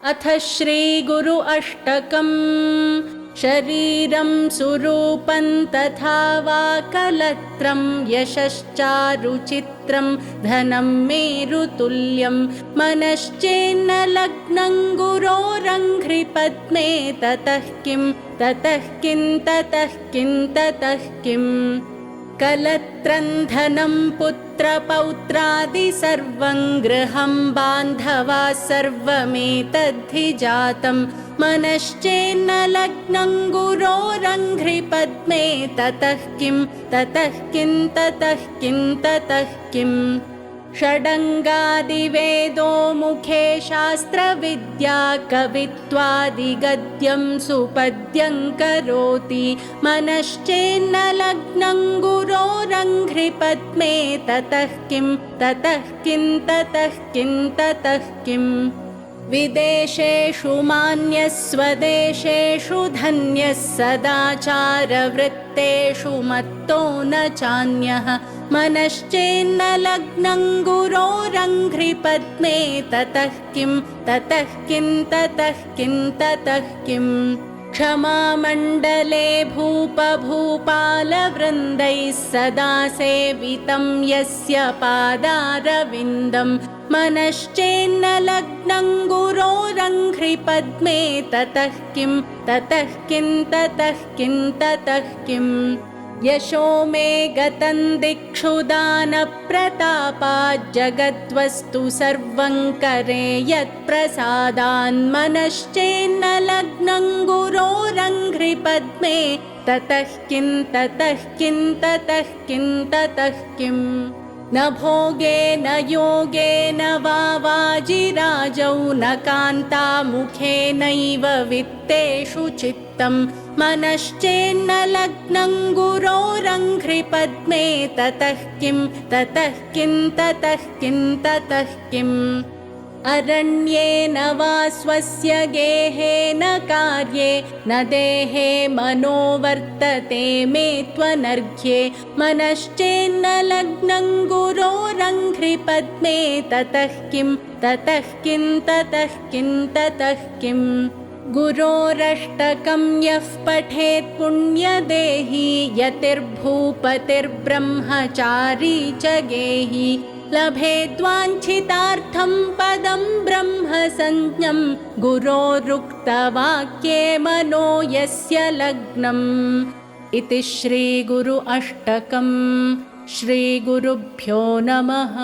अथ श्रीगुरु अष्टकम्। शरीरं सुरूपं तथा वा कलत्रं यशश्चारुचित्रं धनं मेरुतुल्यं मनश्चेन्न लग्नं गुरोरङ्घ्रिपद्मे ततः किं ततः किं ततः किं ततः किम् कलत्रं धनं पुत्रपौत्रादि सर्वं गृहं बान्धवा सर्वमेतद्धि जातं मनश्चेन्न लग्नं गुरोरङ्घ्रिपद्मे ततः किं ततः किं ततः किं ततः किम् षडङ्गादिवेदो मुखे शास्त्रविद्या कवित्वादिगद्यं सुपद्यं करोति मनश्चेन्न लग्नं गुरोरङ्घ्रिपद्मे ततः किं ततः किं ततः किं ततः किम् विदेशेषु मान्यस्वदेशेषु धन्यः सदाचारवृत्तेषु मत्तो न चान्यः मनश्चेन्न लग्नं गुरोरङ्घ्रिपद्मे ततः किं ततः किं ततः किं ततः किम् क्षमामण्डले भूपभूपालवृन्दैः सदा सेवितं यस्य पादारविन्दं मनश्चेन्न लग्नं गुरोरङ्घ्रिपद्मे ततः किं ततः किं ततः किं ततः किम् यशो मे गतं दिक्षु दानप्रतापात् जगद्वस्तु सर्वं करे यत्प्रसादान्मनश्चेन्न लग्नं गुरोरङ्घ्रिपद्मे ततः किं ततः किं ततः किं ततः किम् न भोगे न योगे न वा वाजिराजौ न कान्तामुखे नैव वित्तेषु चित्तं मनश्चेन्न लग्नं गुरोरङ्घ्रिपद्मे ततः किं ततः किं ततः किं ततः किम् अरण्येन वा स्वस्य गेहेन कार्ये न देहे मनो वर्तते मे त्वनर्घ्ये मनश्चेन्न लग्नं गुरोरङ्घ्रिपद्मे ततः किं ततः किं ततः किं ततः किम् गुरोरष्टकं यः पठेत् पुण्यदेही यतिर्भूपतिर्ब्रह्मचारी च गेही लभेद्वाञ्छितार्थं पदं ब्रह्मसंज्ञं गुरोरुक्तवाक्ये मनो यस्य लग्नम् इति श्रीगुरु अष्टकम्। श्रीगुरुभ्यो नमः।